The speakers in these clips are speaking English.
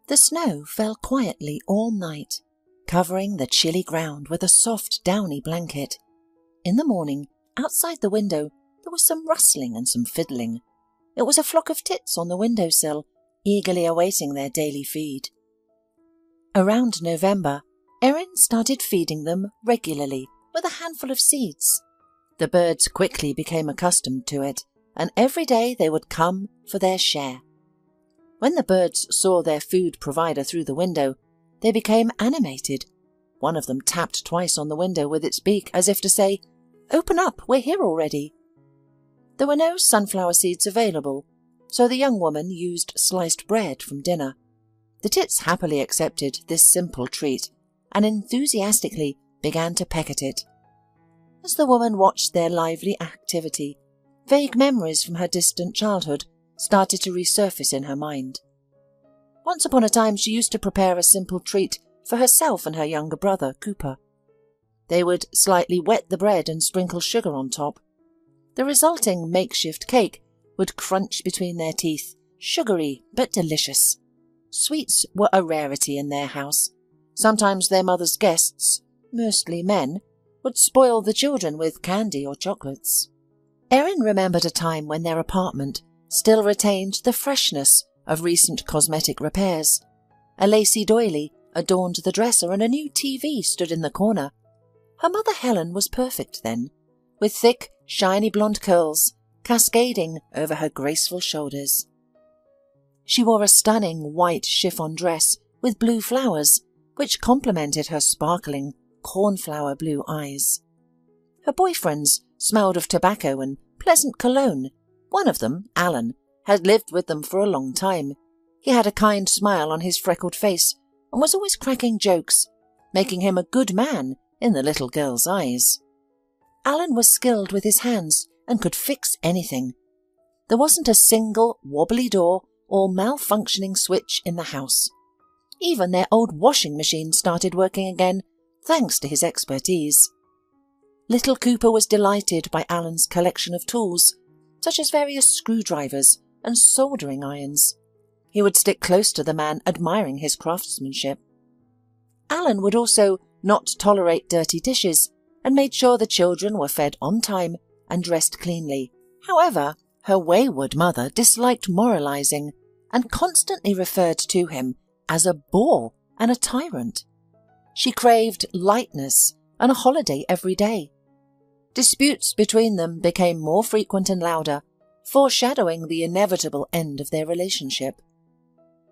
The snow fell quietly all night, covering the chilly ground with a soft, downy blanket. In the morning, outside the window, there was some rustling and some fiddling. It was a flock of tits on the windowsill, eagerly awaiting their daily feed. Around November, Erin started feeding them regularly with a handful of seeds. The birds quickly became accustomed to it, and every day they would come for their share. When the birds saw their food provider through the window, they became animated. One of them tapped twice on the window with its beak as if to say, "Open up, we're here already." There were no sunflower seeds available, so the young woman used sliced bread from dinner. The tits happily accepted this simple treat and enthusiastically began to peck at it. As the woman watched their lively activity, vague memories from her distant childhood started to resurface in her mind. Once upon a time she used to prepare a simple treat for herself and her younger brother, Cooper. They would slightly wet the bread and sprinkle sugar on top. The resulting makeshift cake would crunch between their teeth, sugary but delicious. Sweets were a rarity in their house. Sometimes their mother's guests, mostly men, would spoil the children with candy or chocolates. Erin remembered a time when their apartment still retained the freshness of recent cosmetic repairs. A lacy doily adorned the dresser and a new TV stood in the corner. Her mother Helen was perfect then, with thick, shiny blonde curls cascading over her graceful shoulders. She wore a stunning white chiffon dress with blue flowers, which complemented her sparkling, cornflower blue eyes. Her boyfriends smelled of tobacco and pleasant cologne. One of them, Alan, had lived with them for a long time. He had a kind smile on his freckled face and was always cracking jokes, making him a good man in the little girl's eyes. Alan was skilled with his hands and could fix anything. There wasn't a single wobbly door or malfunctioning switch in the house. Even their old washing machine started working again, thanks to his expertise. Little Cooper was delighted by Alan's collection of tools, such as various screwdrivers and soldering irons. He would stick close to the man, admiring his craftsmanship. Alan would also not tolerate dirty dishes and made sure the children were fed on time and dressed cleanly. However, her wayward mother disliked moralizing and constantly referred to him as a bore and a tyrant. She craved lightness and a holiday every day. Disputes between them became more frequent and louder, foreshadowing the inevitable end of their relationship.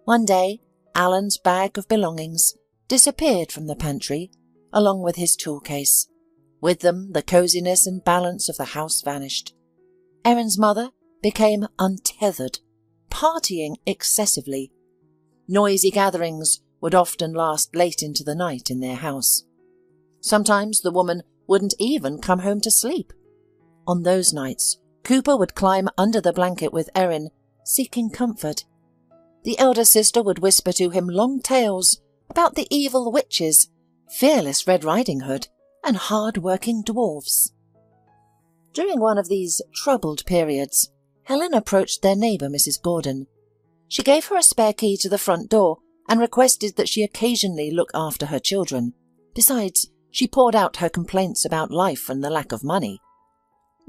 One day, Alan's bag of belongings disappeared from the pantry, along with his tool case. With them, the coziness and balance of the house vanished. Erin's mother became untethered, partying excessively. Noisy gatherings would often last late into the night in their house. Sometimes the woman wouldn't even come home to sleep. On those nights, Cooper would climb under the blanket with Erin, seeking comfort. The elder sister would whisper to him long tales about the evil witches, fearless Red Riding Hood, and hard-working dwarves. During one of these troubled periods, Helen approached their neighbour, Mrs. Gordon. She gave her a spare key to the front door and requested that she occasionally look after her children. Besides, she poured out her complaints about life and the lack of money.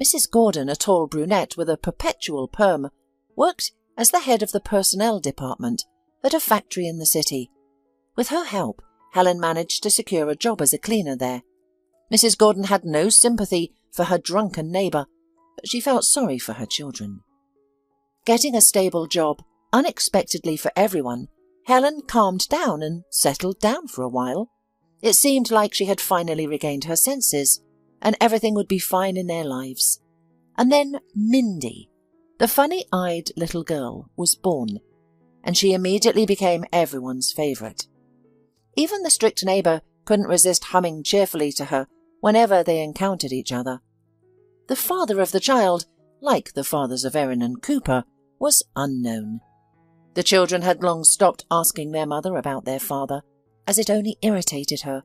Mrs. Gordon, a tall brunette with a perpetual perm, worked as the head of the personnel department at a factory in the city. With her help, Helen managed to secure a job as a cleaner there. Mrs. Gordon had no sympathy for her drunken neighbour, but she felt sorry for her children. Getting a stable job, unexpectedly for everyone, Helen calmed down and settled down for a while. It seemed like she had finally regained her senses, and everything would be fine in their lives. And then Mindy, the funny-eyed little girl, was born, and she immediately became everyone's favourite. Even the strict neighbour couldn't resist humming cheerfully to her whenever they encountered each other. The father of the child, like the fathers of Erin and Cooper, was unknown. The children had long stopped asking their mother about their father, as it only irritated her.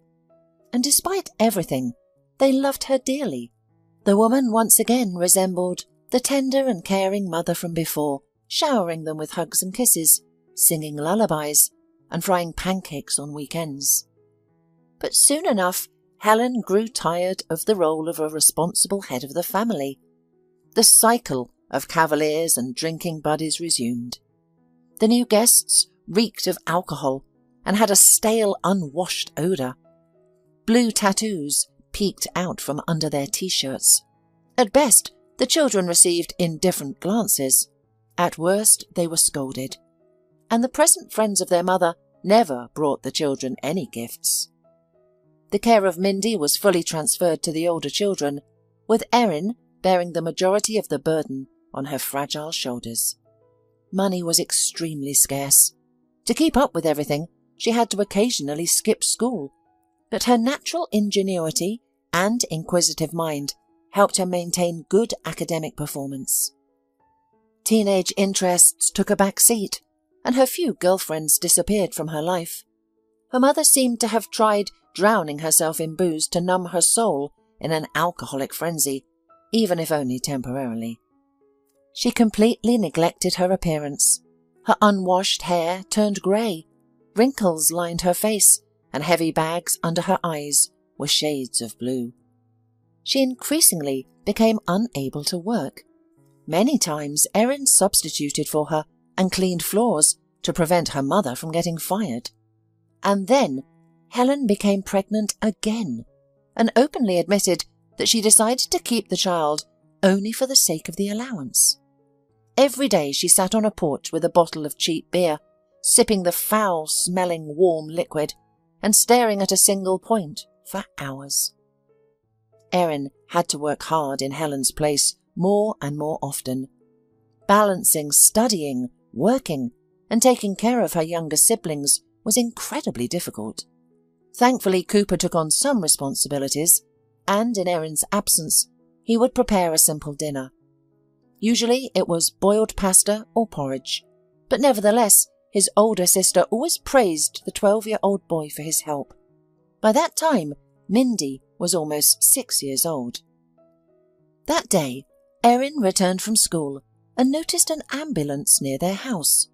And despite everything, they loved her dearly. The woman once again resembled the tender and caring mother from before, showering them with hugs and kisses, singing lullabies, and frying pancakes on weekends. But soon enough, Helen grew tired of the role of a responsible head of the family. The cycle of cavaliers and drinking buddies resumed. The new guests reeked of alcohol and had a stale, unwashed odour. Blue tattoos peeked out from under their t-shirts. At best, the children received indifferent glances. At worst, they were scolded. And the present friends of their mother never brought the children any gifts. The care of Mindy was fully transferred to the older children, with Erin bearing the majority of the burden on her fragile shoulders. Money was extremely scarce. To keep up with everything, she had to occasionally skip school, but her natural ingenuity and inquisitive mind helped her maintain good academic performance. Teenage interests took a back seat, and her few girlfriends disappeared from her life. Her mother seemed to have tried drowning herself in booze to numb her soul in an alcoholic frenzy, even if only temporarily. She completely neglected her appearance. Her unwashed hair turned grey, wrinkles lined her face, and heavy bags under her eyes were shades of blue. She increasingly became unable to work. Many times Erin substituted for her and cleaned floors to prevent her mother from getting fired. And then Helen became pregnant again and openly admitted that she decided to keep the child only for the sake of the allowance. Every day she sat on a porch with a bottle of cheap beer, sipping the foul-smelling warm liquid and staring at a single point for hours. Erin had to work hard in Helen's place more and more often. Balancing studying, working, and taking care of her younger siblings was incredibly difficult. Thankfully, Cooper took on some responsibilities, and in Erin's absence, he would prepare a simple dinner. Usually it was boiled pasta or porridge, but nevertheless, his older sister always praised the 12-year-old boy for his help. By that time, Mindy was almost 6 years old. That day, Erin returned from school and noticed an ambulance near their house.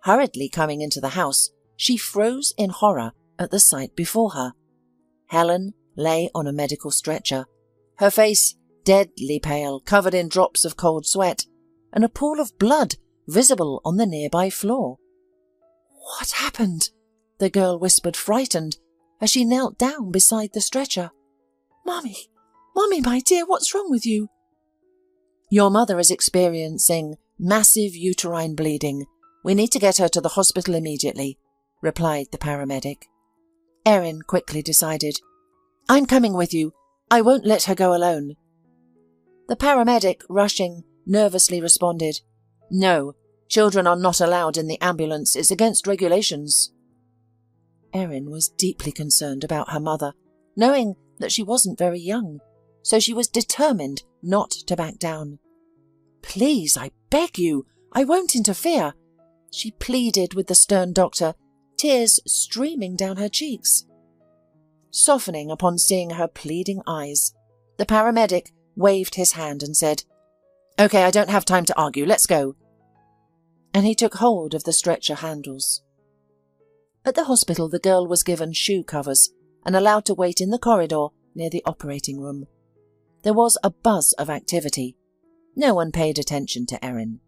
Hurriedly coming into the house, she froze in horror at the sight before her. Helen lay on a medical stretcher, her face deadly pale, covered in drops of cold sweat, and a pool of blood visible on the nearby floor. "What happened?" the girl whispered, frightened, as she knelt down beside the stretcher. "Mummy, my dear, what's wrong with you?" "Your mother is experiencing massive uterine bleeding. We need to get her to the hospital immediately," replied the paramedic. Erin quickly decided, "I'm coming with you. I won't let her go alone." The paramedic, rushing, nervously responded, "No, children are not allowed in the ambulance. It's against regulations." Erin was deeply concerned about her mother, knowing that she wasn't very young, so she was determined not to back down. "Please, I beg you, I won't interfere," she pleaded with the stern doctor, tears streaming down her cheeks. Softening upon seeing her pleading eyes, the paramedic waved his hand and said, "Okay, I don't have time to argue, let's go." And he took hold of the stretcher handles. At the hospital, the girl was given shoe covers and allowed to wait in the corridor near the operating room. There was a buzz of activity. No one paid attention to Erin.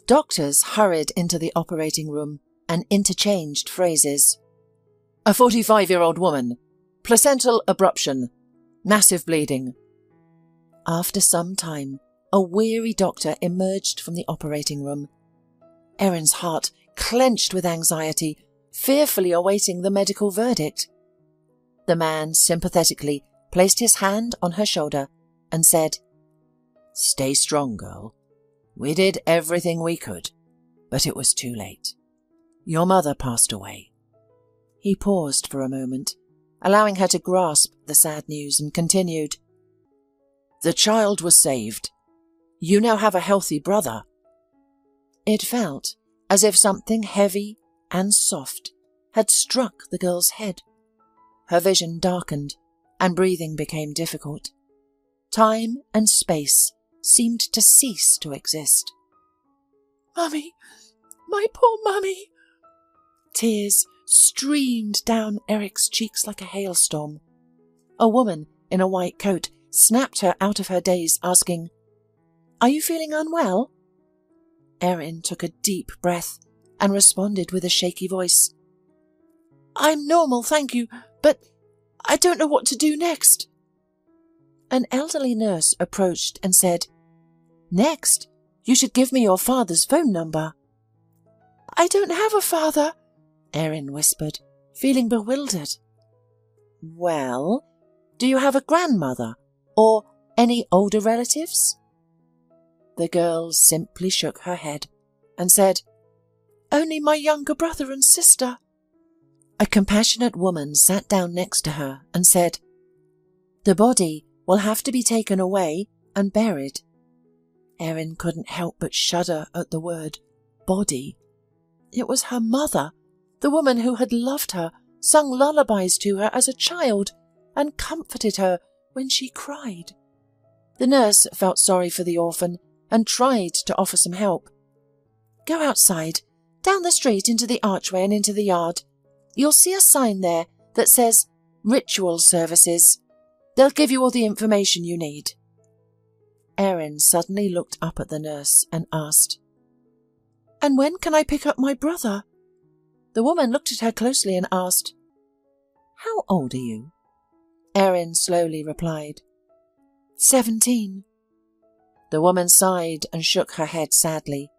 Doctors hurried into the operating room and interchanged phrases. "A 45-year-old woman. Placental abruption. Massive bleeding." After some time, a weary doctor emerged from the operating room. Erin's heart clenched with anxiety, fearfully awaiting the medical verdict. The man sympathetically placed his hand on her shoulder and said, "Stay strong, girl. We did everything we could, but it was too late. Your mother passed away." He paused for a moment, allowing her to grasp the sad news, and continued, "The child was saved. You now have a healthy brother." It felt as if something heavy and soft had struck the girl's head. Her vision darkened, and breathing became difficult. Time and space seemed to cease to exist. "Mummy, my poor mummy!" Tears streamed down Eric's cheeks like a hailstorm. A woman in a white coat snapped her out of her daze, asking, "Are you feeling unwell?" Erin took a deep breath and responded with a shaky voice. "I'm normal, thank you, but I don't know what to do next." An elderly nurse approached and said, "Next, you should give me your father's phone number." "I don't have a father," Erin whispered, feeling bewildered. "Well, do you have a grandmother or any older relatives?" The girl simply shook her head and said, "Only my younger brother and sister." A compassionate woman sat down next to her and said, "The body will have to be taken away and buried." Erin couldn't help but shudder at the word body. It was her mother, the woman who had loved her, sung lullabies to her as a child, and comforted her when she cried. The nurse felt sorry for the orphan and tried to offer some help. "Go outside, down the street into the archway and into the yard. You'll see a sign there that says ritual services. They'll give you all the information you need." Erin suddenly looked up at the nurse and asked, "And when can I pick up my brother?" The woman looked at her closely and asked, "How old are you?" Erin slowly replied, 17. The woman sighed and shook her head sadly.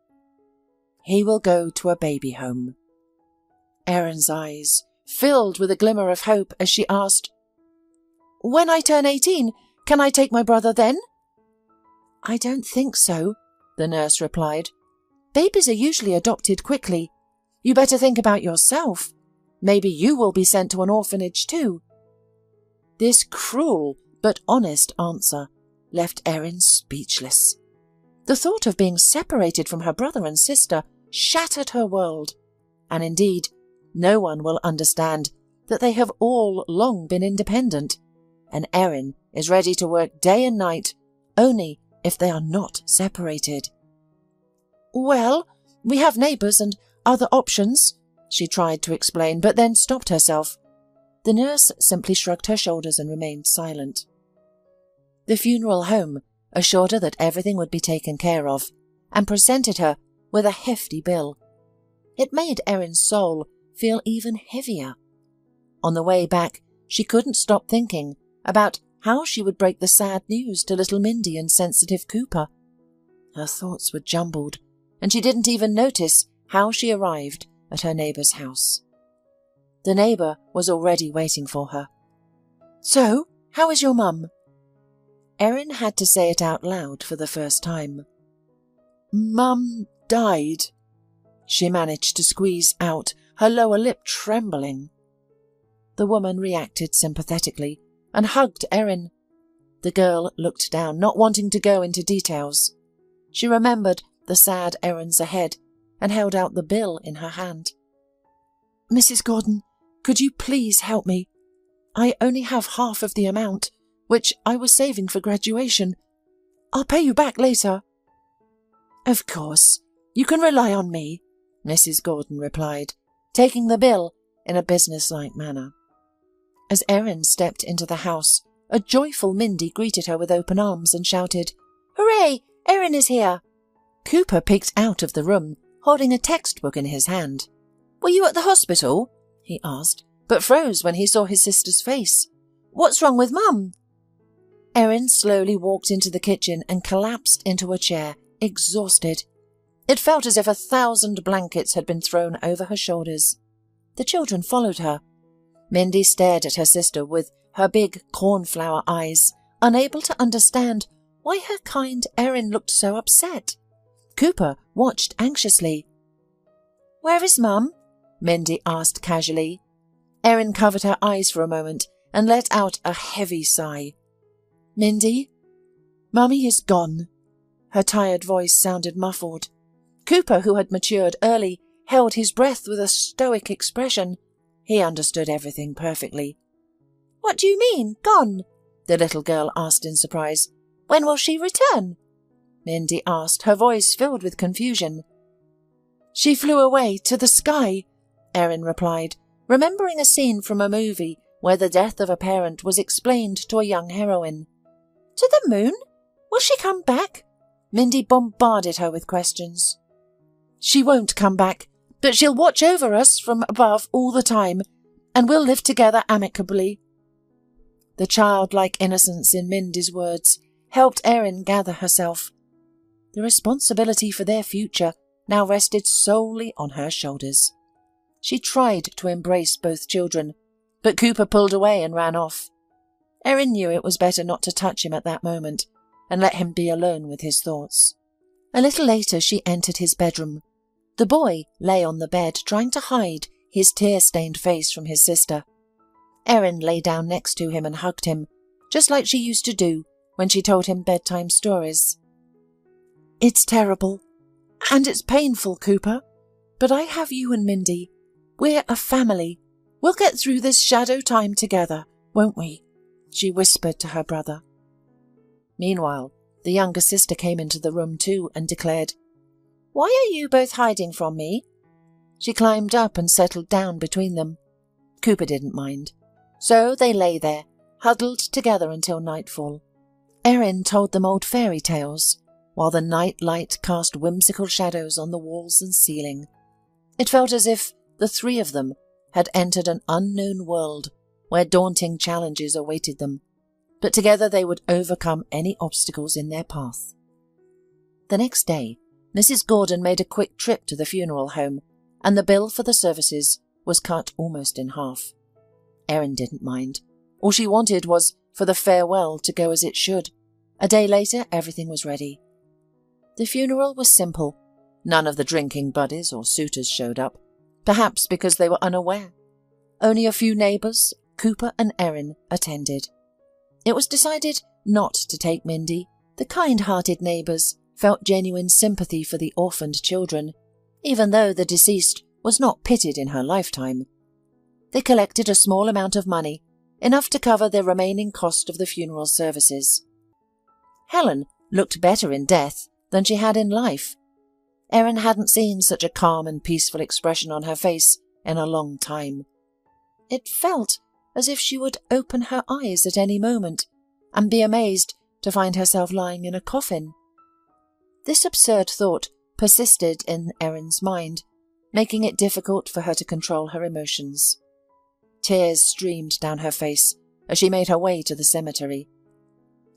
"He will go to a baby home." Erin's eyes filled with a glimmer of hope as she asked, "When I turn 18, can I take my brother then?" "I don't think so," the nurse replied. "Babies are usually adopted quickly. You better think about yourself. Maybe you will be sent to an orphanage too." This cruel but honest answer left Erin speechless. The thought of being separated from her brother and sister shattered her world, and indeed, no one will understand that they have all long been independent, and Erin is ready to work day and night only if they are not separated. "Well, we have neighbours and other options," she tried to explain, but then stopped herself. The nurse simply shrugged her shoulders and remained silent. The funeral home assured her that everything would be taken care of and presented her with a hefty bill. It made Erin's soul feel even heavier. On the way back, she couldn't stop thinking about how she would break the sad news to little Mindy and sensitive Cooper. Her thoughts were jumbled, and she didn't even notice how she arrived at her neighbour's house. The neighbour was already waiting for her. "So, how is your mum?" Erin had to say it out loud for the first time. "Mum died," she managed to squeeze out, her lower lip trembling. The woman reacted sympathetically and hugged Erin. The girl looked down, not wanting to go into details. She remembered the sad errands ahead and held out the bill in her hand. "Mrs. Gordon, could you please help me? I only have half of the amount, which I was saving for graduation. I'll pay you back later." "Of course, you can rely on me," Mrs. Gordon replied, taking the bill in a businesslike manner. As Erin stepped into the house, a joyful Mindy greeted her with open arms and shouted, "Hooray! Erin is here!" Cooper peeked out of the room, holding a textbook in his hand. "Were you at the hospital?" he asked, but froze when he saw his sister's face. "What's wrong with Mum?" Erin slowly walked into the kitchen and collapsed into a chair, exhausted. It felt as if 1,000 blankets had been thrown over her shoulders. The children followed her. Mindy stared at her sister with her big cornflower eyes, unable to understand why her kind Erin looked so upset. Cooper watched anxiously. "Where is Mum?" Mindy asked casually. Erin covered her eyes for a moment and let out a heavy sigh. "Mindy, Mummy is gone." Her tired voice sounded muffled. Cooper, who had matured early, held his breath with a stoic expression. He understood everything perfectly. "What do you mean, gone?" the little girl asked in surprise. "When will she return?" Mindy asked, her voice filled with confusion. "She flew away to the sky," Erin replied, remembering a scene from a movie where the death of a parent was explained to a young heroine. To the moon? Will she come back? Mindy bombarded her with questions. She won't come back, but she'll watch over us from above all the time, and we'll live together amicably. The childlike innocence in Mindy's words helped Erin gather herself. The responsibility for their future now rested solely on her shoulders. She tried to embrace both children, but Cooper pulled away and ran off. Erin knew it was better not to touch him at that moment and let him be alone with his thoughts. A little later she entered his bedroom. The boy lay on the bed trying to hide his tear-stained face from his sister. Erin lay down next to him and hugged him, just like she used to do when she told him bedtime stories. It's terrible, and it's painful, Cooper, but I have you and Mindy. We're a family. We'll get through this shadow time together, won't we? She whispered to her brother. Meanwhile, the younger sister came into the room too and declared, Why are you both hiding from me? She climbed up and settled down between them. Cooper didn't mind. So they lay there, huddled together until nightfall. Erin told them old fairy tales, while the night light cast whimsical shadows on the walls and ceiling. It felt as if the three of them had entered an unknown world where daunting challenges awaited them, but together they would overcome any obstacles in their path. The next day, Mrs. Gordon made a quick trip to the funeral home, and the bill for the services was cut almost in half. Erin didn't mind. All she wanted was for the farewell to go as it should. A day later, everything was ready. The funeral was simple. None of the drinking buddies or suitors showed up, perhaps because they were unaware. Only a few neighbours, Cooper and Erin, attended. It was decided not to take Mindy. The kind-hearted neighbours felt genuine sympathy for the orphaned children, even though the deceased was not pitied in her lifetime. They collected a small amount of money, enough to cover the remaining cost of the funeral services. Helen looked better in death than she had in life. Erin hadn't seen such a calm and peaceful expression on her face in a long time. It felt as if she would open her eyes at any moment and be amazed to find herself lying in a coffin. This absurd thought persisted in Erin's mind, making it difficult for her to control her emotions. Tears streamed down her face as she made her way to the cemetery.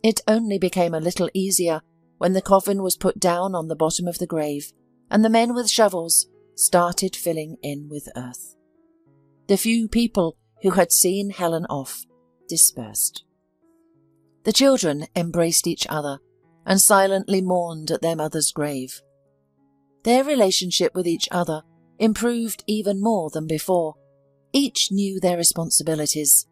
It only became a little easier when the coffin was put down on the bottom of the grave and the men with shovels started filling in with earth. The few people who had seen Helen off dispersed. The children embraced each other and silently mourned at their mother's grave. Their relationship with each other improved even more than before. Each knew their responsibilities.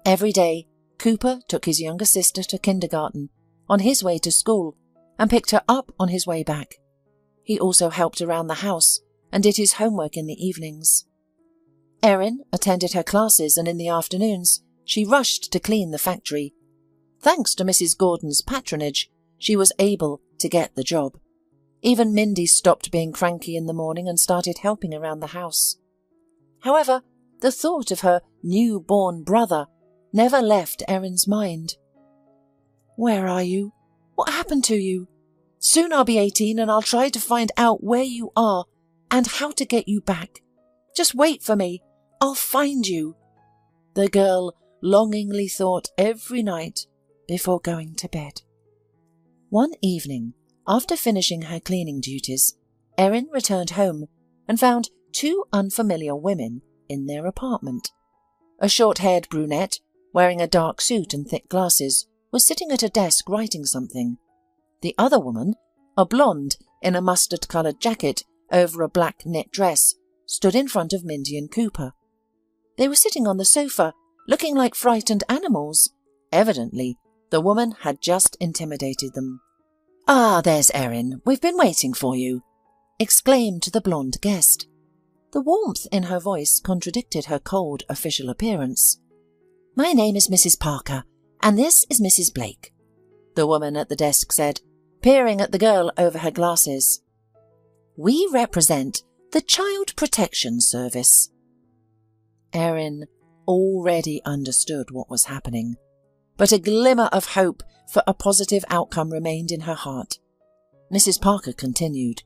Every day, Cooper took his younger sister to kindergarten on his way to school and picked her up on his way back. He also helped around the house and did his homework in the evenings. Erin attended her classes, and in the afternoons she rushed to clean the factory. Thanks to Mrs. Gordon's patronage, she was able to get the job. Even Mindy stopped being cranky in the morning and started helping around the house. However, the thought of her new-born brother never left Erin's mind. Where are you? What happened to you? Soon I'll be 18 and I'll try to find out where you are and how to get you back. Just wait for me. I'll find you. The girl longingly thought every night before going to bed. One evening, after finishing her cleaning duties, Erin returned home and found two unfamiliar women in their apartment. A short-haired brunette, wearing a dark suit and thick glasses, was sitting at a desk writing something. The other woman, a blonde in a mustard-coloured jacket over a black knit dress, stood in front of Mindy and Cooper. They were sitting on the sofa, looking like frightened animals. Evidently, the woman had just intimidated them. "Ah, there's Erin. We've been waiting for you," exclaimed the blonde guest. The warmth in her voice contradicted her cold official appearance. "My name is Mrs. Parker, and this is Mrs. Blake," the woman at the desk said, peering at the girl over her glasses. "We represent the Child Protection Service." Erin already understood what was happening, but a glimmer of hope for a positive outcome remained in her heart. Mrs. Parker continued,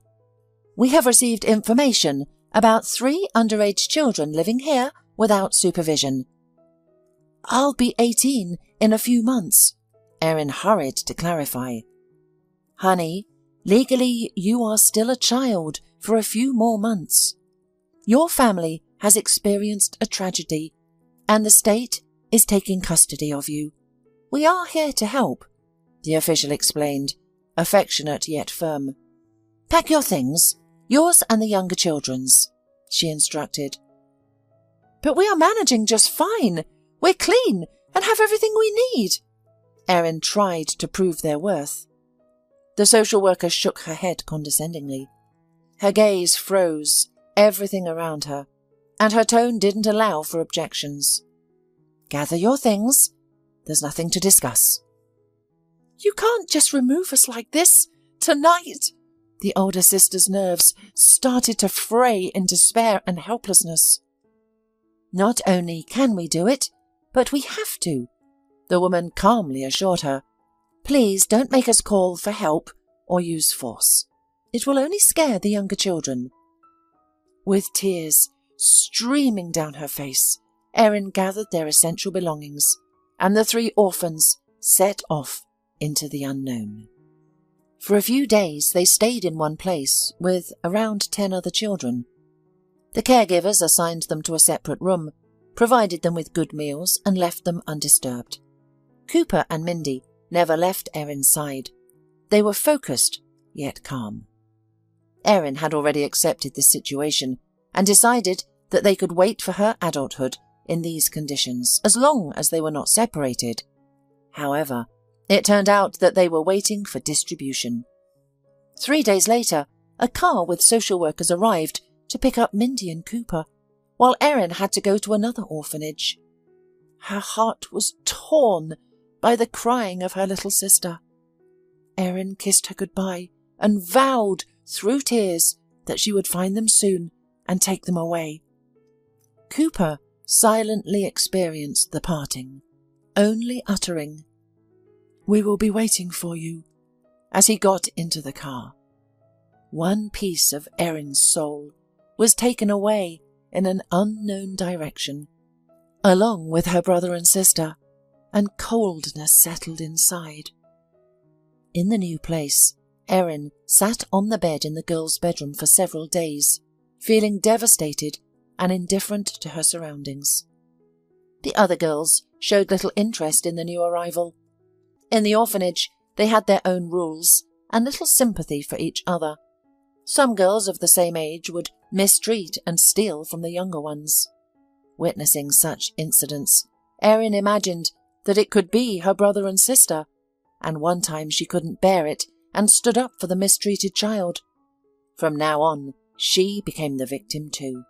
"We have received information about 3 underage children living here without supervision." "I'll be 18 in a few months," Erin hurried to clarify. "Honey, legally you are still a child for a few more months. Your family has experienced a tragedy, and the state is taking custody of you. We are here to help," the official explained, affectionate yet firm. "Pack your things, yours and the younger children's," she instructed. "But we are managing just fine. We're clean and have everything we need." Erin tried to prove their worth. The social worker shook her head condescendingly. Her gaze froze everything around her, and her tone didn't allow for objections. "Gather your things. There's nothing to discuss." "You can't just remove us like this, tonight." The older sister's nerves started to fray in despair and helplessness. "Not only can we do it, but we have to," the woman calmly assured her. "Please don't make us call for help or use force. It will only scare the younger children." With tears streaming down her face, Erin gathered their essential belongings, and the 3 orphans set off into the unknown. For a few days they stayed in one place with around 10 other children. The caregivers assigned them to a separate room, provided them with good meals, and left them undisturbed. Cooper and Mindy never left Erin's side. They were focused, yet calm. Erin had already accepted this situation and decided that they could wait for her adulthood in these conditions, as long as they were not separated. However, it turned out that they were waiting for distribution. 3 days later, a car with social workers arrived to pick up Mindy and Cooper, while Erin had to go to another orphanage. Her heart was torn by the crying of her little sister. Erin kissed her goodbye and vowed through tears that she would find them soon and take them away. Cooper silently experienced the parting, only uttering, "We will be waiting for you," as he got into the car. One piece of Erin's soul was taken away in an unknown direction, along with her brother and sister, and coldness settled inside. In the new place, Erin sat on the bed in the girls' bedroom for several days, feeling devastated and indifferent to her surroundings. The other girls showed little interest in the new arrival. In the orphanage, they had their own rules and little sympathy for each other. Some girls of the same age would mistreat and steal from the younger ones. Witnessing such incidents, Erin imagined that it could be her brother and sister, and one time she couldn't bear it and stood up for the mistreated child. From now on, she became the victim too.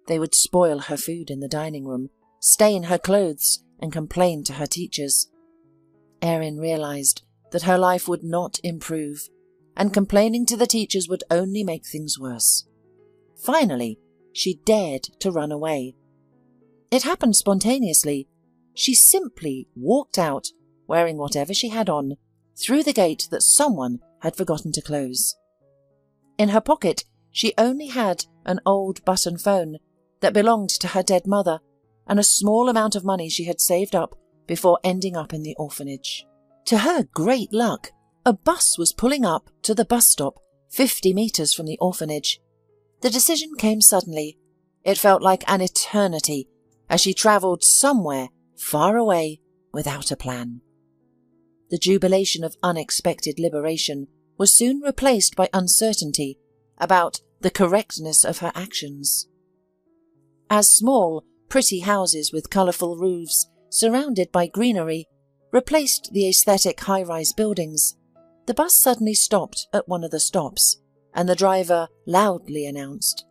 They would spoil her food in the dining room, stain her clothes, and complain to her teachers. Erin realized that her life would not improve, and complaining to the teachers would only make things worse. Finally, she dared to run away. It happened spontaneously. She simply walked out, wearing whatever she had on, through the gate that someone had forgotten to close. In her pocket, she only had an old button phone that belonged to her dead mother and a small amount of money she had saved up before ending up in the orphanage. To her great luck, a bus was pulling up to the bus stop 50 meters from the orphanage. The decision came suddenly. It felt like an eternity as she travelled somewhere far away without a plan. The jubilation of unexpected liberation was soon replaced by uncertainty about the correctness of her actions. As small, pretty houses with colourful roofs, surrounded by greenery, replaced the aesthetic high-rise buildings, the bus suddenly stopped at one of the stops, and the driver loudly announced,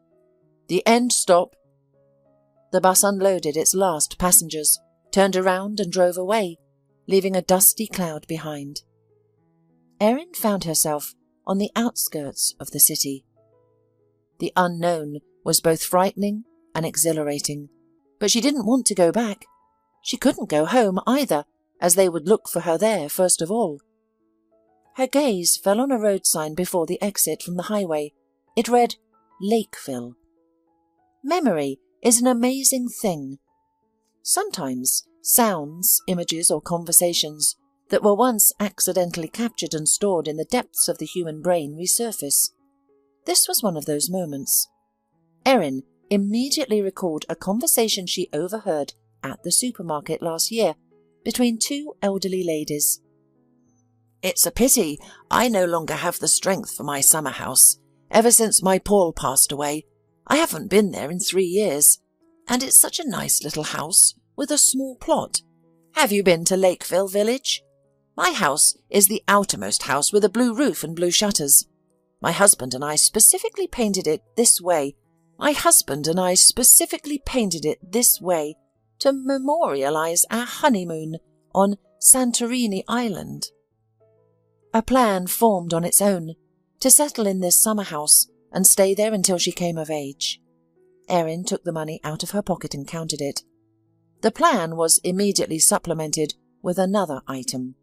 "The end stop." The bus unloaded its last passengers, turned around and drove away, leaving a dusty cloud behind. Erin found herself on the outskirts of the city. The unknown was both frightening and exhilarating, But she didn't want to go back. She couldn't go home either, as they would look for her there first of all. Her gaze fell on a road sign before the exit from the highway. It read, Lakeville. Memory is an amazing thing. Sometimes sounds, images, or conversations that were once accidentally captured and stored in the depths of the human brain resurface. This was one of those moments. Erin immediately recalled a conversation she overheard at the supermarket last year between two elderly ladies. "It's a pity I no longer have the strength for my summer house. Ever since my Paul passed away, I haven't been there in 3 years. And it's such a nice little house with a small plot. Have you been to Lakeville Village? My house is the outermost house with a blue roof and blue shutters. My husband and I specifically painted it this way. To memorialize our honeymoon on Santorini Island." A plan formed on its own to settle in this summer house and stay there until she came of age. Erin took the money out of her pocket and counted it. The plan was immediately supplemented with another item.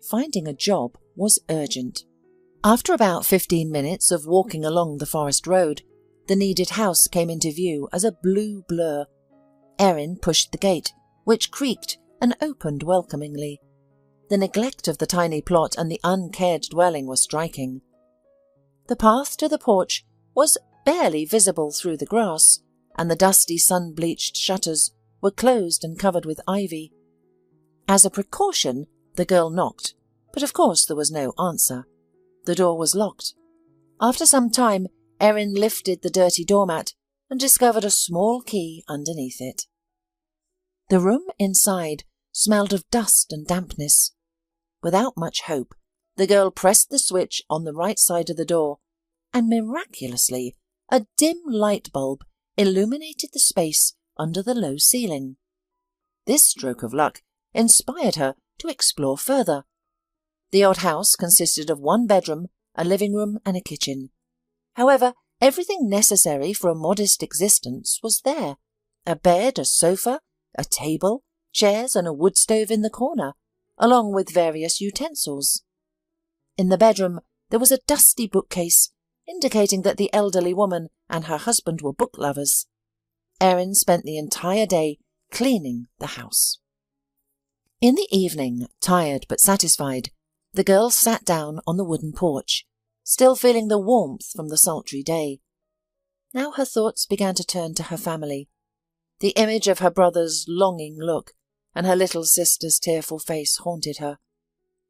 Finding a job was urgent. After about 15 minutes of walking along the forest road, the needed house came into view as a blue blur. Erin pushed the gate, which creaked and opened welcomingly. The neglect of the tiny plot and the uncared dwelling were striking. The path to the porch was barely visible through the grass, and the dusty sun-bleached shutters were closed and covered with ivy. As a precaution, the girl knocked, but of course there was no answer. The door was locked. After some time, Erin lifted the dirty doormat and discovered a small key underneath it. The room inside smelled of dust and dampness. Without much hope, the girl pressed the switch on the right side of the door, and miraculously, a dim light bulb illuminated the space under the low ceiling. This stroke of luck inspired her to explore further. The odd house consisted of 1 bedroom, a living room, and a kitchen. However, everything necessary for a modest existence was there. A bed, a sofa, a table, chairs, and a wood stove in the corner, along with various utensils. In the bedroom there was a dusty bookcase, indicating that the elderly woman and her husband were book lovers. Erin spent the entire day cleaning the house. In the evening, tired but satisfied, the girl sat down on the wooden porch, still feeling the warmth from the sultry day. Now her thoughts began to turn to her family. The image of her brother's longing look and her little sister's tearful face haunted her.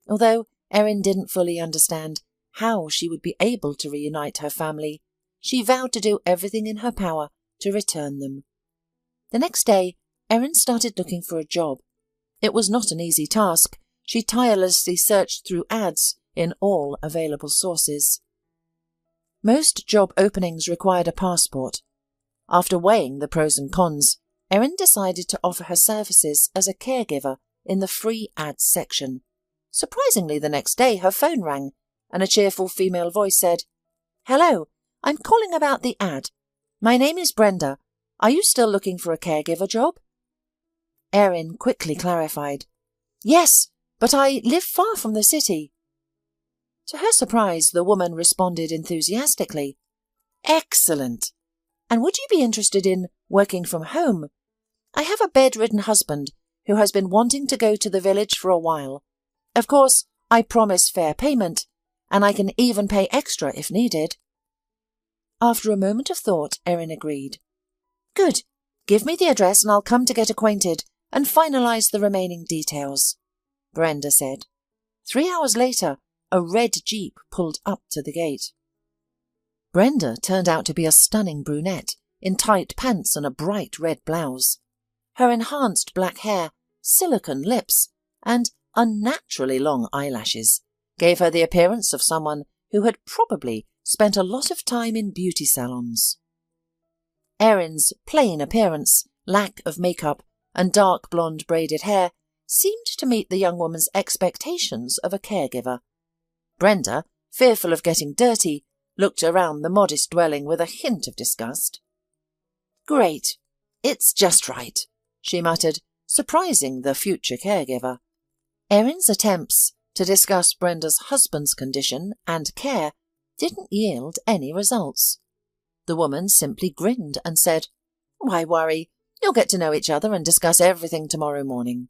Although Erin didn't fully understand how she would be able to reunite her family, she vowed to do everything in her power to return them. The next day, Erin started looking for a job. It was not an easy task. She tirelessly searched through ads in all available sources. Most job openings required a passport. After weighing the pros and cons, Erin decided to offer her services as a caregiver in the free ads section. Surprisingly, the next day her phone rang, and a cheerful female voice said, "Hello, I'm calling about the ad. My name is Brenda. Are you still looking for a caregiver job?" Erin quickly clarified, "Yes, but I live far from the city." To her surprise, the woman responded enthusiastically, "Excellent! And would you be interested in working from home? I have a bedridden husband who has been wanting to go to the village for a while. Of course, I promise fair payment, and I can even pay extra if needed." After a moment of thought, Erin agreed. "Good. Give me the address and I'll come to get acquainted and finalize the remaining details," Brenda said. 3 hours later, a red Jeep pulled up to the gate. Brenda turned out to be a stunning brunette in tight pants and a bright red blouse. Her enhanced black hair, silicone lips, and unnaturally long eyelashes gave her the appearance of someone who had probably spent a lot of time in beauty salons. Erin's plain appearance, lack of makeup, and dark blonde braided hair seemed to meet the young woman's expectations of a caregiver. Brenda, fearful of getting dirty, looked around the modest dwelling with a hint of disgust. "Great. "It's just right," she muttered, surprising the future caregiver. Erin's attempts to discuss Brenda's husband's condition and care didn't yield any results. The woman simply grinned and said, "Why worry? You'll get to know each other and discuss everything tomorrow morning."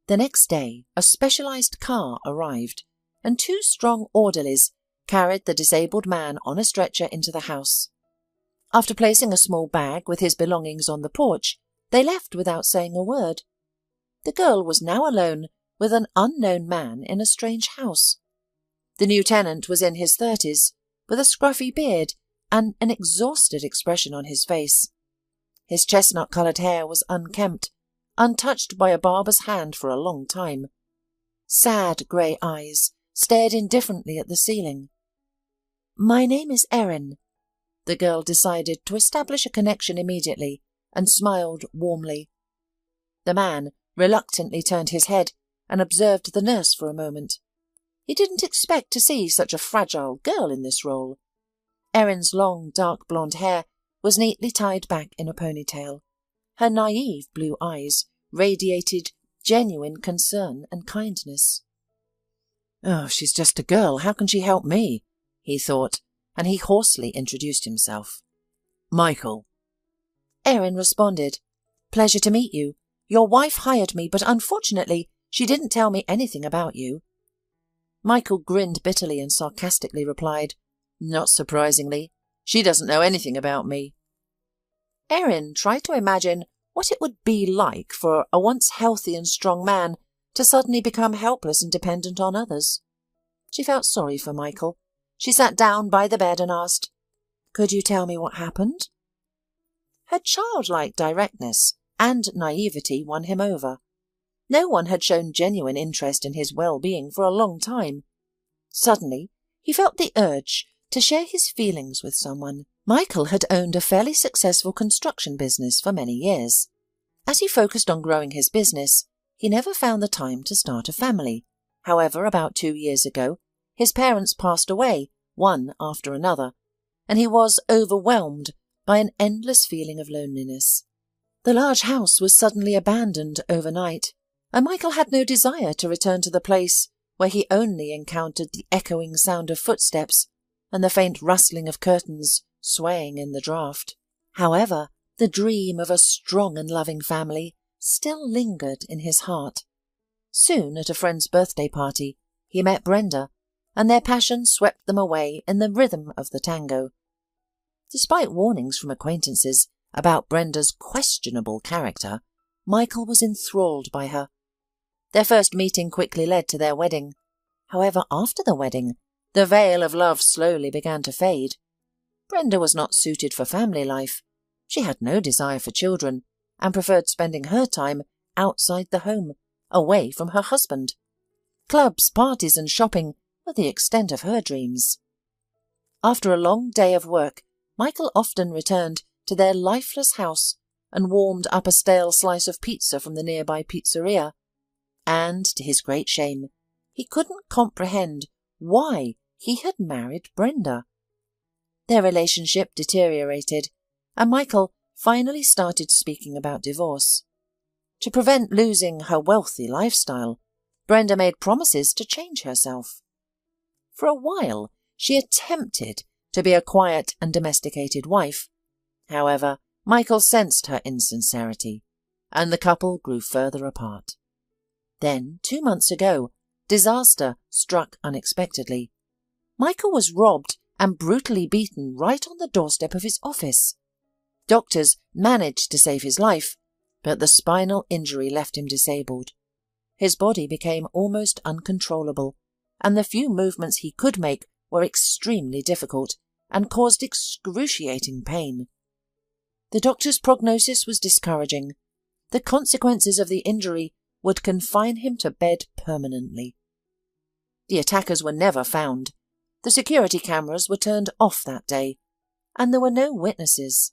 The next day, a specialized car arrived, and 2 strong orderlies carried the disabled man on a stretcher into the house. After placing a small bag with his belongings on the porch, they left without saying a word. The girl was now alone with an unknown man in a strange house. The new tenant was in his 30s, with a scruffy beard and an exhausted expression on his face. His chestnut-coloured hair was unkempt, untouched by a barber's hand for a long time. Sad grey eyes stared indifferently at the ceiling. "My name is Erin." The girl decided to establish a connection immediately and smiled warmly. The man reluctantly turned his head and observed the nurse for a moment. He didn't expect to see such a fragile girl in this role. Erin's long, dark blonde hair was neatly tied back in a ponytail. Her naive blue eyes radiated genuine concern and kindness. "Oh, she's just a girl. How can she help me?" he thought, and he hoarsely introduced himself. "Michael." Erin responded, "Pleasure to meet you. Your wife hired me, but unfortunately she didn't tell me anything about you." Michael grinned bitterly and sarcastically replied, "Not surprisingly, she doesn't know anything about me." Erin tried to imagine what it would be like for a once healthy and strong man to suddenly become helpless and dependent on others. She felt sorry for Michael. She sat down by the bed and asked, "Could you tell me what happened?" Her childlike directness and naivety won him over. No one had shown genuine interest in his well-being for a long time. Suddenly, he felt the urge to share his feelings with someone. Michael had owned a fairly successful construction business for many years. As he focused on growing his business, he never found the time to start a family. However, about 2 years ago, his parents passed away, one after another, and he was overwhelmed by an endless feeling of loneliness. The large house was suddenly abandoned overnight, and Michael had no desire to return to the place where he only encountered the echoing sound of footsteps and the faint rustling of curtains swaying in the draught. However, the dream of a strong and loving family still lingered in his heart. Soon, at a friend's birthday party, he met Brenda, and their passion swept them away in the rhythm of the tango. Despite warnings from acquaintances about Brenda's questionable character, Michael was enthralled by her. Their first meeting quickly led to their wedding. However, after the wedding, the veil of love slowly began to fade. Brenda was not suited for family life. She had no desire for children and preferred spending her time outside the home, away from her husband. Clubs, parties and shopping were the extent of her dreams. After a long day of work, Michael often returned to their lifeless house and warmed up a stale slice of pizza from the nearby pizzeria. And, to his great shame, he couldn't comprehend why he had married Brenda. Their relationship deteriorated, and Michael finally started speaking about divorce. To prevent losing her wealthy lifestyle, Brenda made promises to change herself. For a while, she attempted to be a quiet and domesticated wife. However, Michael sensed her insincerity, and the couple grew further apart. Then, 2 months ago, disaster struck unexpectedly. Michael was robbed and brutally beaten right on the doorstep of his office. Doctors managed to save his life, but the spinal injury left him disabled. His body became almost uncontrollable, and the few movements he could make were extremely difficult and caused excruciating pain. The doctor's prognosis was discouraging. The consequences of the injury would confine him to bed permanently. The attackers were never found. The security cameras were turned off that day, and there were no witnesses.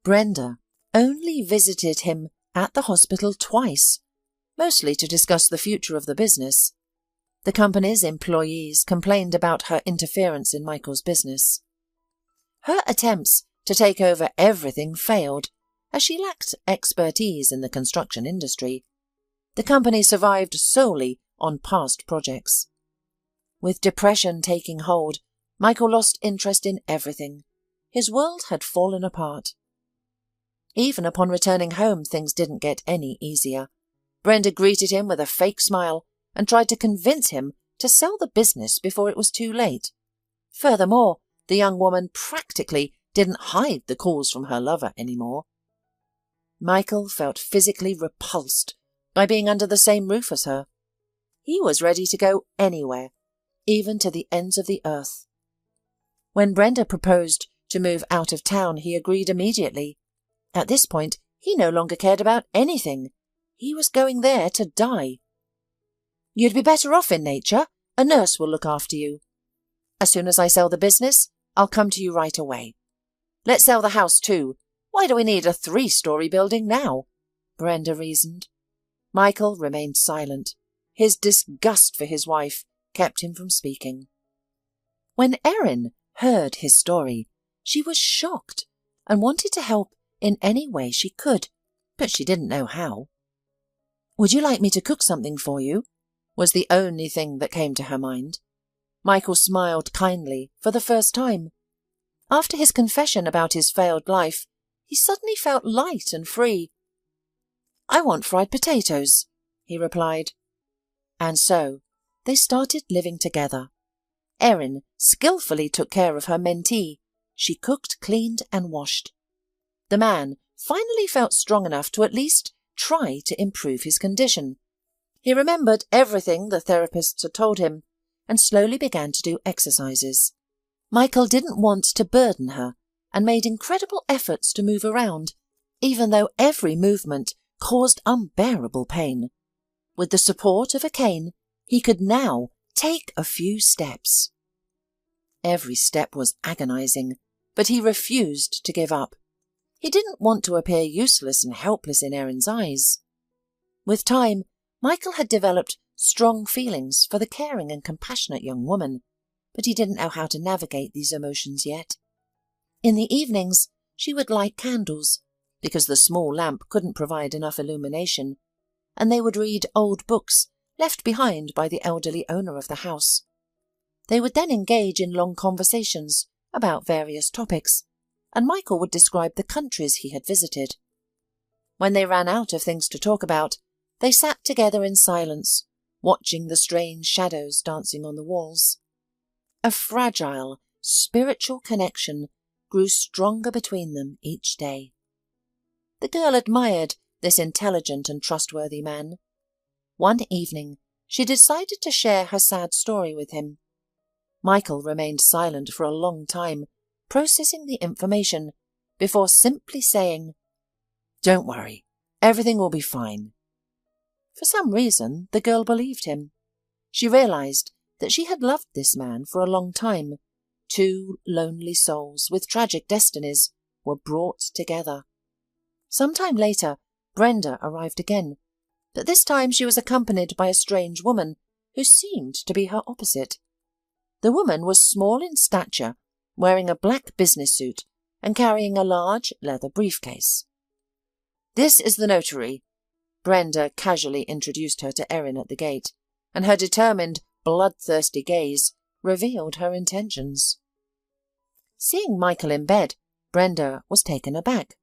Brenda only visited him at the hospital twice, mostly to discuss the future of the business. The company's employees complained about her interference in Michael's business. Her attempts to take over everything failed, as she lacked expertise in the construction industry. The company survived solely on past projects. With depression taking hold, Michael lost interest in everything. His world had fallen apart. Even upon returning home, things didn't get any easier. Brenda greeted him with a fake smile and tried to convince him to sell the business before it was too late. Furthermore, the young woman practically didn't hide the calls from her lover anymore. Michael felt physically repulsed by being under the same roof as her. He was ready to go anywhere, even to the ends of the earth. When Brenda proposed to move out of town, he agreed immediately. At this point, he no longer cared about anything. He was going there to die. "You'd be better off in nature. A nurse will look after you. As soon as I sell the business, I'll come to you right away. Let's sell the house too. Why do we need a 3-story building now?" Brenda reasoned. Michael remained silent. His disgust for his wife kept him from speaking. When Erin heard his story, she was shocked and wanted to help in any way she could, but she didn't know how. "Would you like me to cook something for you?" was the only thing that came to her mind. Michael smiled kindly for the first time. After his confession about his failed life, he suddenly felt light and free. "I want fried potatoes," he replied. And so they started living together. Erin skillfully took care of her mentee. She cooked, cleaned and washed. The man finally felt strong enough to at least try to improve his condition. He remembered everything the therapists had told him and slowly began to do exercises. Michael didn't want to burden her and made incredible efforts to move around, even though every movement caused unbearable pain. With the support of a cane, he could now take a few steps. Every step was agonizing, but he refused to give up. He didn't want to appear useless and helpless in Erin's eyes. With time, Michael had developed strong feelings for the caring and compassionate young woman, but he didn't know how to navigate these emotions yet. In the evenings, she would light candles, because the small lamp couldn't provide enough illumination, and they would read old books left behind by the elderly owner of the house. They would then engage in long conversations about various topics, and Michael would describe the countries he had visited. When they ran out of things to talk about, they sat together in silence, watching the strange shadows dancing on the walls. A fragile, spiritual connection grew stronger between them each day. The girl admired this intelligent and trustworthy man. One evening, she decided to share her sad story with him. Michael remained silent for a long time, processing the information, before simply saying, "Don't worry, everything will be fine." For some reason, the girl believed him. She realized that she had loved this man for a long time. Two lonely souls with tragic destinies were brought together. Some time later, Brenda arrived again, but this time she was accompanied by a strange woman who seemed to be her opposite. The woman was small in stature, wearing a black business suit and carrying a large leather briefcase. "This is the notary." Brenda casually introduced her to Erin at the gate, and her determined, bloodthirsty gaze revealed her intentions. Seeing Michael in bed, Brenda was taken aback.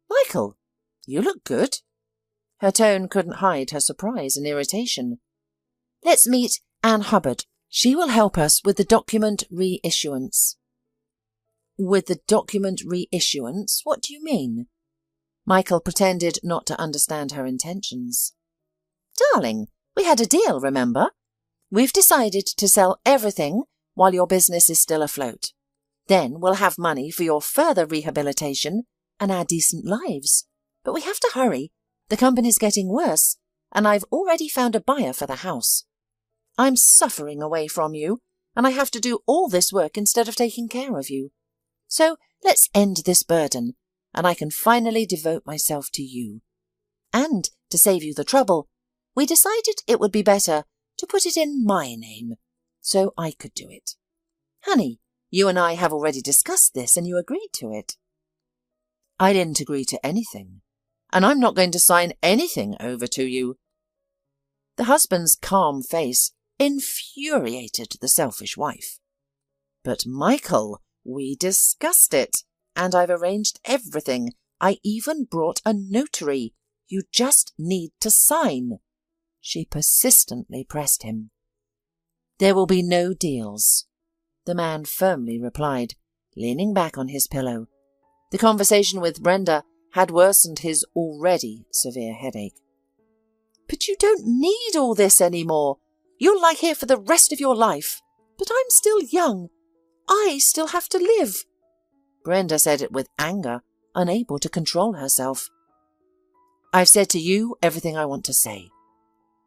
"Michael, you look good." Her tone couldn't hide her surprise and irritation. "Let's meet Anne Hubbard. She will help us with the document reissuance." "With the document reissuance? What do you mean?" Michael pretended not to understand her intentions. "Darling, we had a deal, remember? We've decided to sell everything while your business is still afloat. Then we'll have money for your further rehabilitation and our decent lives. But we have to hurry. The company's getting worse, and I've already found a buyer for the house. I'm suffering away from you, and I have to do all this work instead of taking care of you. So let's end this burden, and I can finally devote myself to you. And to save you the trouble, we decided it would be better to put it in my name, so I could do it. Honey, you and I have already discussed this, and you agreed to it." I didn't agree to anything, and I'm not going to sign anything over to you." The husband's calm face infuriated the selfish wife. "But Michael, we discussed it, and I've arranged everything. I even brought a notary. You just need to sign." She persistently pressed him. "There will be no deals," the man firmly replied, leaning back on his pillow. The conversation with Brenda had worsened his already severe headache. "But you don't need all this anymore. You'll lie here for the rest of your life. But I'm still young. I still have to live." Brenda said it with anger, unable to control herself. "I've said to you everything I want to say."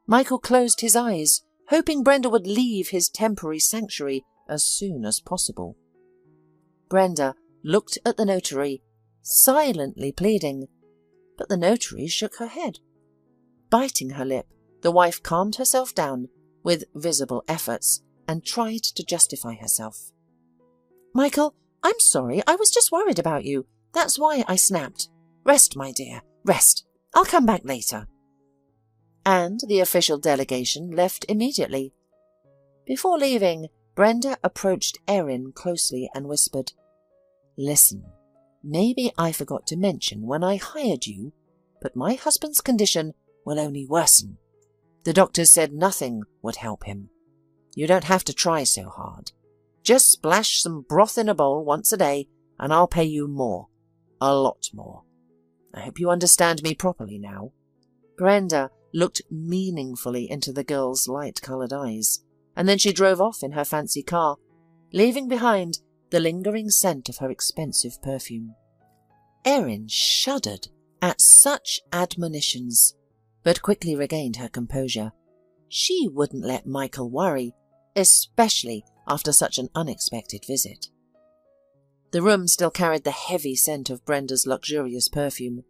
Michael closed his eyes, hoping Brenda would leave his temporary sanctuary as soon as possible. Brenda looked at the notary, silently pleading, but the notary shook her head. Biting her lip, the wife calmed herself down with visible efforts and tried to justify herself. "Michael, I'm sorry, I was just worried about you. That's why I snapped. Rest, my dear, rest. I'll come back later." And the official delegation left immediately. Before leaving, Brenda approached Erin closely and whispered, "Listen, maybe I forgot to mention when I hired you, but my husband's condition will only worsen. The doctors said nothing would help him. You don't have to try so hard. Just splash some broth in a bowl once a day, and I'll pay you more. A lot more. I hope you understand me properly now." Brenda looked meaningfully into the girl's light-coloured eyes, and then she drove off in her fancy car, leaving behind the lingering scent of her expensive perfume. Erin shuddered at such admonitions, but quickly regained her composure. She wouldn't let Michael worry, especially after such an unexpected visit. The room still carried the heavy scent of Brenda's luxurious perfume.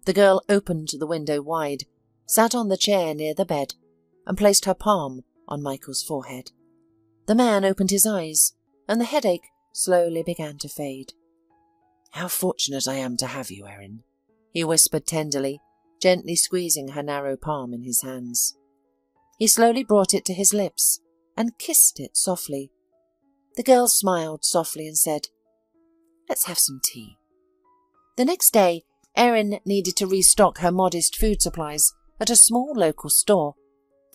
The girl opened the window wide, sat on the chair near the bed, and placed her palm on Michael's forehead. The man opened his eyes, and the headache slowly began to fade. "How fortunate I am to have you, Erin," he whispered tenderly, gently squeezing her narrow palm in his hands. He slowly brought it to his lips and kissed it softly. The girl smiled softly and said, "Let's have some tea." The next day, Erin needed to restock her modest food supplies at a small local store.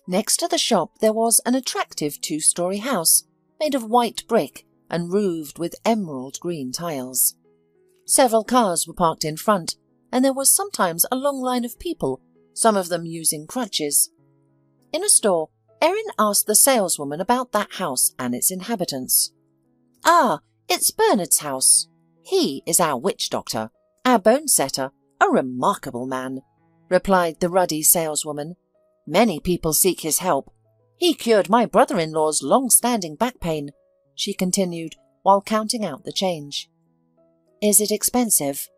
Next to the shop there was an attractive 2-story house made of white brick and roofed with emerald green tiles. Several cars were parked in front, and there was sometimes a long line of people, some of them using crutches. In a store, Erin asked the saleswoman about that house and its inhabitants. "Ah, it's Bernard's house. He is our witch doctor, our bone setter, a remarkable man," replied the ruddy saleswoman. "Many people seek his help. He cured my brother-in-law's long-standing back pain," she continued while counting out the change. "Is it expensive?"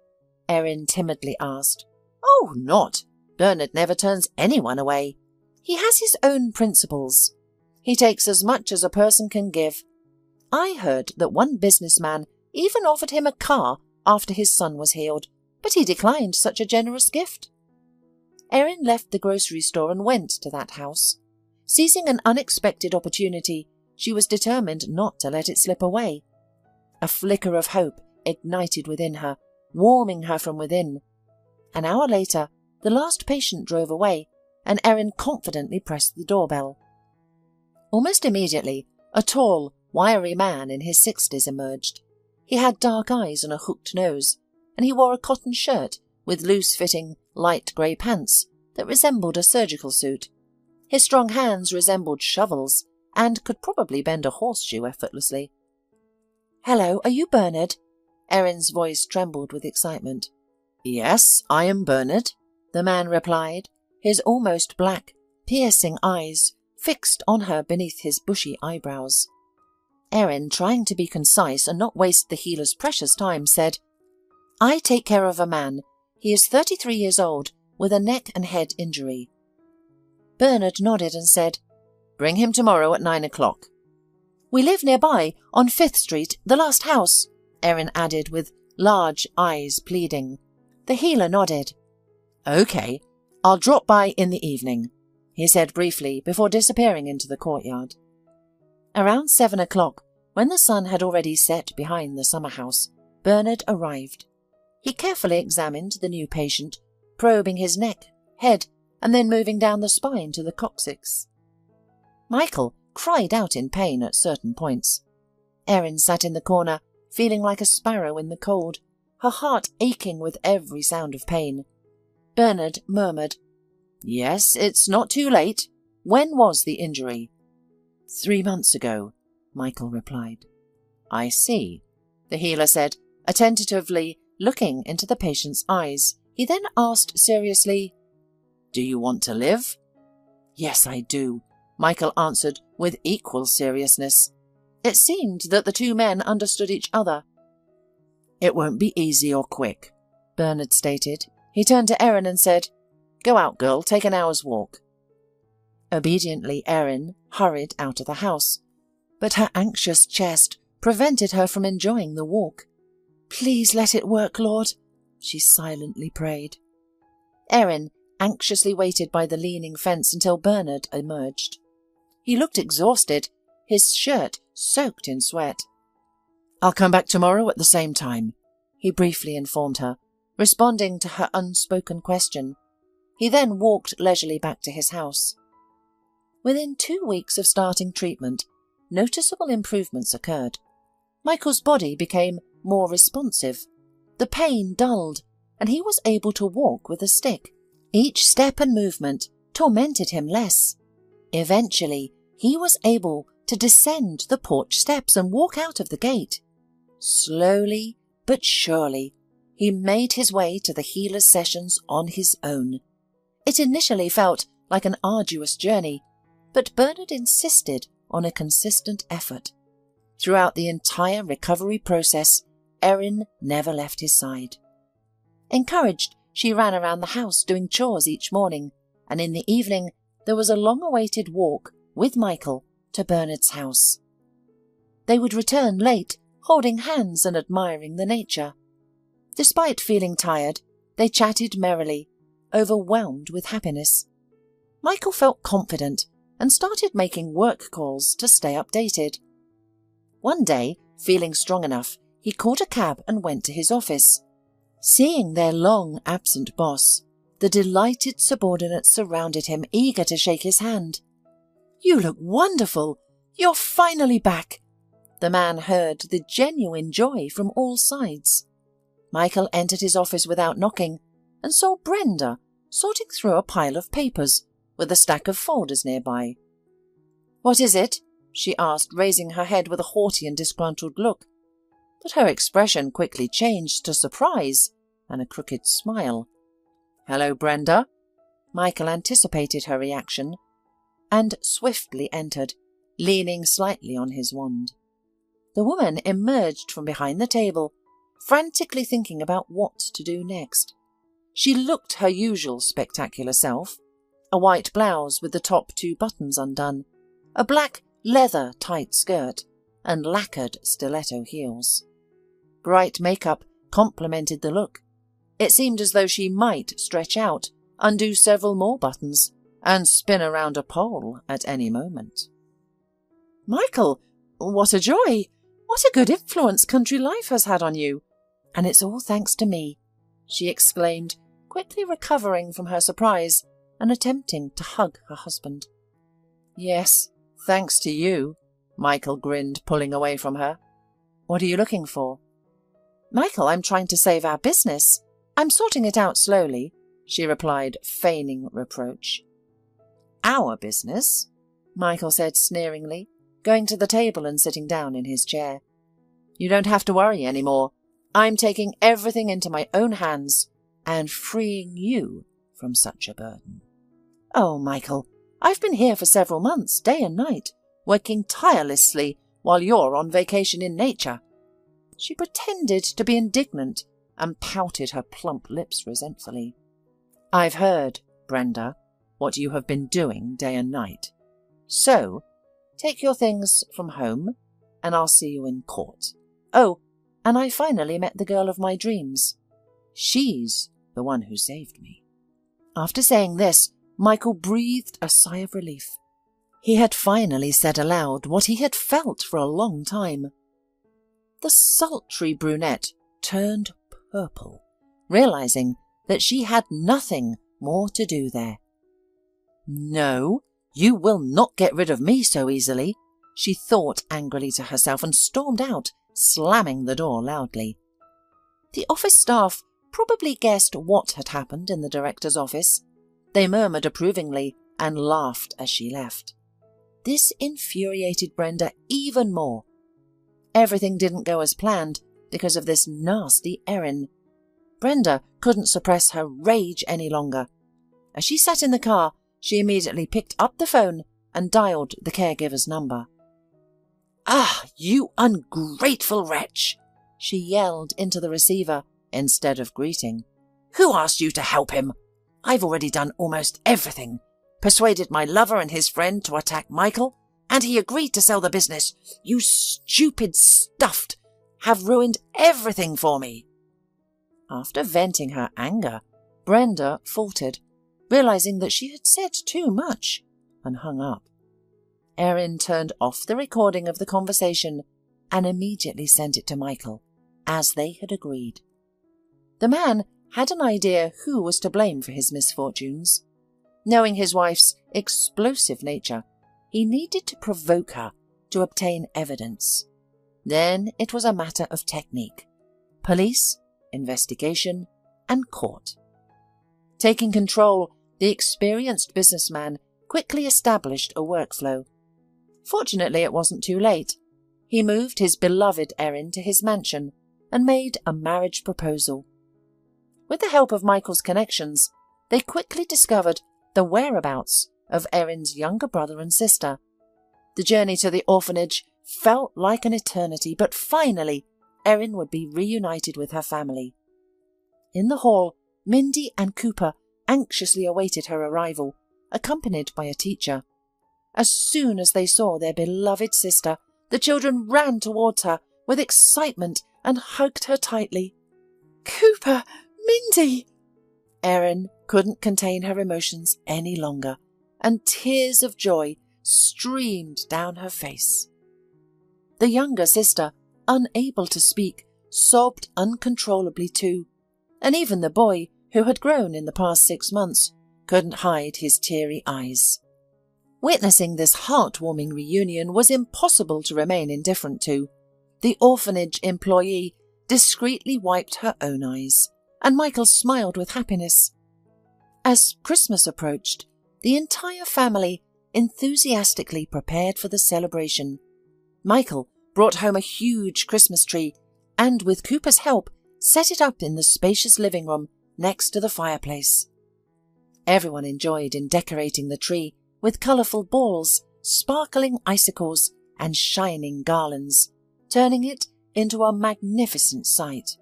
Erin timidly asked. "Oh, not. Bernard never turns anyone away. He has his own principles. He takes as much as a person can give. I heard that one businessman even offered him a car after his son was healed, but he declined such a generous gift." Erin left the grocery store and went to that house. Seizing an unexpected opportunity, she was determined not to let it slip away. A flicker of hope ignited within her, warming her from within. An hour later, the last patient drove away, and Erin confidently pressed the doorbell. Almost immediately, a tall, wiry man in his 60s emerged. He had dark eyes and a hooked nose, and he wore a cotton shirt with loose-fitting, light grey pants that resembled a surgical suit. His strong hands resembled shovels and could probably bend a horseshoe effortlessly. "Hello, are you Bernard?" Erin's voice trembled with excitement. "Yes, I am Bernard," the man replied, his almost black, piercing eyes fixed on her beneath his bushy eyebrows. Erin, trying to be concise and not waste the healer's precious time, said, "I take care of a man. He is 33 years old, with a neck and head injury." Bernard nodded and said, "Bring him tomorrow at 9 o'clock. "We live nearby, on 5th Street, the last house," Erin added with large eyes pleading. The healer nodded. "Okay, I'll drop by in the evening," he said briefly before disappearing into the courtyard. Around 7 o'clock, when the sun had already set behind the summer house, Bernard arrived. He carefully examined the new patient, probing his neck, head, and then moving down the spine to the coccyx. Michael cried out in pain at certain points. Erin sat in the corner, feeling like a sparrow in the cold, her heart aching with every sound of pain. Bernard murmured, "Yes, it's not too late. When was the injury?" 3 months ago, Michael replied. "I see," the healer said, attentively looking into the patient's eyes. He then asked seriously, "Do you want to live?" "Yes, I do," Michael answered with equal seriousness. It seemed that the two men understood each other. "It won't be easy or quick," Bernard stated. He turned to Erin and said, "Go out, girl, take an hour's walk." Obediently, Erin hurried out of the house, but her anxious chest prevented her from enjoying the walk. "Please let it work, Lord," she silently prayed. Erin anxiously waited by the leaning fence until Bernard emerged. He looked exhausted, his shirt soaked in sweat. "I'll come back tomorrow at the same time," he briefly informed her, responding to her unspoken question. He then walked leisurely back to his house. Within 2 weeks of starting treatment, noticeable improvements occurred. Michael's body became more responsive. The pain dulled, and he was able to walk with a stick. Each step and movement tormented him less. Eventually, he was able to descend the porch steps and walk out of the gate. Slowly but surely, he made his way to the healer's sessions on his own. It initially felt like an arduous journey, but Bernard insisted on a consistent effort. Throughout the entire recovery process, Erin never left his side. Encouraged, she ran around the house doing chores each morning, and in the evening there was a long-awaited walk with Michael to Bernard's house. They would return late, holding hands and admiring the nature. Despite feeling tired, they chatted merrily, overwhelmed with happiness. Michael felt confident and started making work calls to stay updated. One day, feeling strong enough, he caught a cab and went to his office. Seeing their long-absent boss, the delighted subordinates surrounded him, eager to shake his hand. "You look wonderful! You're finally back!" The man heard the genuine joy from all sides. Michael entered his office without knocking and saw Brenda sorting through a pile of papers with a stack of folders nearby. "What is it?" she asked, raising her head with a haughty and disgruntled look. But her expression quickly changed to surprise and a crooked smile. "Hello, Brenda." Michael anticipated her reaction and swiftly entered, leaning slightly on his wand. The woman emerged from behind the table, frantically thinking about what to do next. She looked her usual spectacular self, a white blouse with the top 2 buttons undone, a black leather tight skirt, and lacquered stiletto heels. Bright makeup complemented the look. It seemed as though she might stretch out, undo several more buttons, and spin around a pole at any moment. "Michael, what a joy! What a good influence country life has had on you! And it's all thanks to me," she exclaimed, quickly recovering from her surprise and attempting to hug her husband. "Yes, thanks to you," Michael grinned, pulling away from her. "What are you looking for?" "Michael, I'm trying to save our business. I'm sorting it out slowly," she replied, feigning reproach. "Our business?" Michael said sneeringly, going to the table and sitting down in his chair. "You don't have to worry anymore. I'm taking everything into my own hands and freeing you from such a burden." "Oh, Michael, I've been here for several months, day and night, working tirelessly while you're on vacation in nature." She pretended to be indignant and pouted her plump lips resentfully. "I've heard, Brenda, what you have been doing day and night. So, take your things from home, and I'll see you in court. Oh, and I finally met the girl of my dreams. She's the one who saved me." After saying this, Michael breathed a sigh of relief. He had finally said aloud what he had felt for a long time. The sultry brunette turned purple, realizing that she had nothing more to do there. "No, you will not get rid of me so easily," she thought angrily to herself and stormed out, slamming the door loudly. The office staff probably guessed what had happened in the director's office. They murmured approvingly and laughed as she left. This infuriated Brenda even more. Everything didn't go as planned because of this nasty Erin. Brenda couldn't suppress her rage any longer. As she sat in the car, she immediately picked up the phone and dialed the caregiver's number. "Ah, you ungrateful wretch!" she yelled into the receiver instead of greeting. "Who asked you to help him? I've already done almost everything. Persuaded my lover and his friend to attack Michael, and he agreed to sell the business. You stupid stuffed have ruined everything for me." After venting her anger, Brenda faltered, realizing that she had said too much, and hung up. Erin turned off the recording of the conversation and immediately sent it to Michael, as they had agreed. The man had an idea who was to blame for his misfortunes. Knowing his wife's explosive nature, he needed to provoke her to obtain evidence. Then it was a matter of technique: police, investigation, and court. Taking control, the experienced businessman quickly established a workflow. Fortunately, it wasn't too late. He moved his beloved Erin to his mansion and made a marriage proposal. With the help of Michael's connections, they quickly discovered the whereabouts of Erin's younger brother and sister. The journey to the orphanage felt like an eternity, but finally Erin would be reunited with her family. In the hall, Mindy and Cooper anxiously awaited her arrival, accompanied by a teacher. As soon as they saw their beloved sister, the children ran towards her with excitement and hugged her tightly. "Cooper! Mindy!" Erin couldn't contain her emotions any longer, and tears of joy streamed down her face. The younger sister, unable to speak, sobbed uncontrollably too, and even the boy, who had grown in the past 6 months, couldn't hide his teary eyes. Witnessing this heartwarming reunion was impossible to remain indifferent to. The orphanage employee discreetly wiped her own eyes, and Michael smiled with happiness. As Christmas approached, the entire family enthusiastically prepared for the celebration. Michael brought home a huge Christmas tree and, with Cooper's help, set it up in the spacious living room next to the fireplace. Everyone enjoyed in decorating the tree with colourful balls, sparkling icicles, and shining garlands, turning it into a magnificent sight.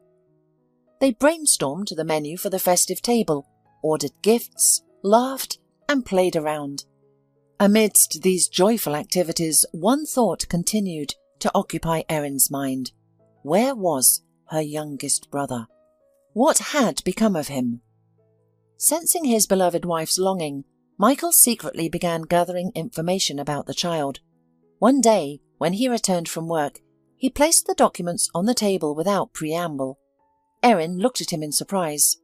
They brainstormed the menu for the festive table, ordered gifts, laughed, and played around. Amidst these joyful activities, one thought continued to occupy Erin's mind. Where was her youngest brother? What had become of him? Sensing his beloved wife's longing, Michael secretly began gathering information about the child. One day, when he returned from work, he placed the documents on the table without preamble. Erin looked at him in surprise.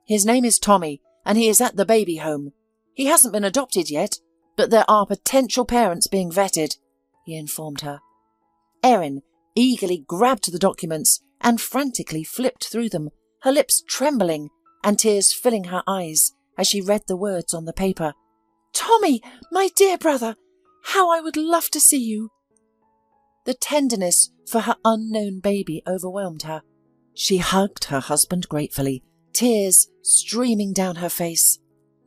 "His name is Tommy, and he is at the baby home. He hasn't been adopted yet, but there are potential parents being vetted," he informed her. Erin eagerly grabbed the documents and frantically flipped through them, her lips trembling and tears filling her eyes as she read the words on the paper. "Tommy, my dear brother, how I would love to see you." The tenderness for her unknown baby overwhelmed her. She hugged her husband gratefully, tears streaming down her face.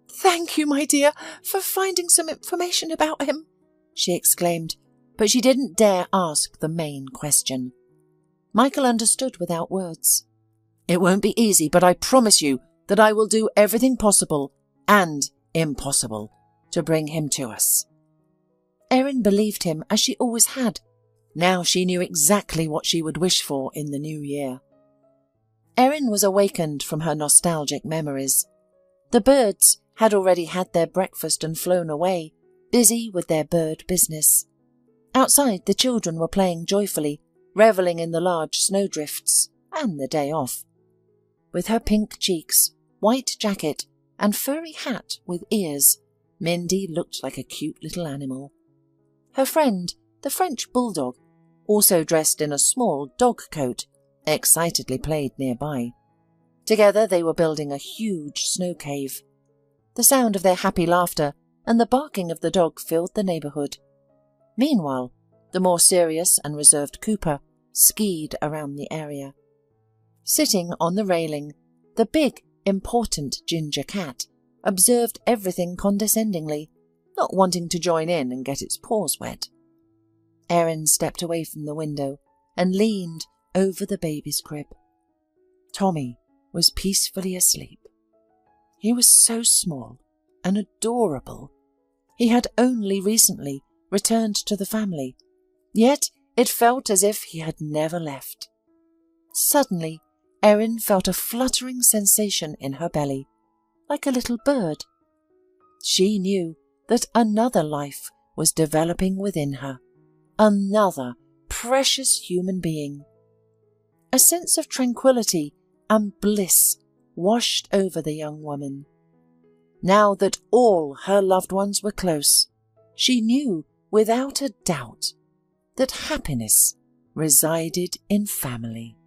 "Thank you, my dear, for finding some information about him," she exclaimed, but she didn't dare ask the main question. Michael understood without words. "It won't be easy, but I promise you that I will do everything possible and impossible to bring him to us." Erin believed him, as she always had. Now she knew exactly what she would wish for in the new year. Erin was awakened from her nostalgic memories. The birds had already had their breakfast and flown away, busy with their bird business. Outside, the children were playing joyfully, revelling in the large snowdrifts and the day off. With her pink cheeks, white jacket, and furry hat with ears, Mindy looked like a cute little animal. Her friend, the French bulldog, also dressed in a small dog coat, excitedly played nearby. Together they were building a huge snow cave. The sound of their happy laughter and the barking of the dog filled the neighbourhood. Meanwhile, the more serious and reserved Cooper skied around the area. Sitting on the railing, the big, important ginger cat observed everything condescendingly, not wanting to join in and get its paws wet. Erin stepped away from the window and leaned over the baby's crib. Tommy was peacefully asleep. He was so small and adorable. He had only recently returned to the family, yet it felt as if he had never left. Suddenly, Erin felt a fluttering sensation in her belly, like a little bird. She knew that another life was developing within her, another precious human being. A sense of tranquility and bliss washed over the young woman. Now that all her loved ones were close, she knew without a doubt that happiness resided in family.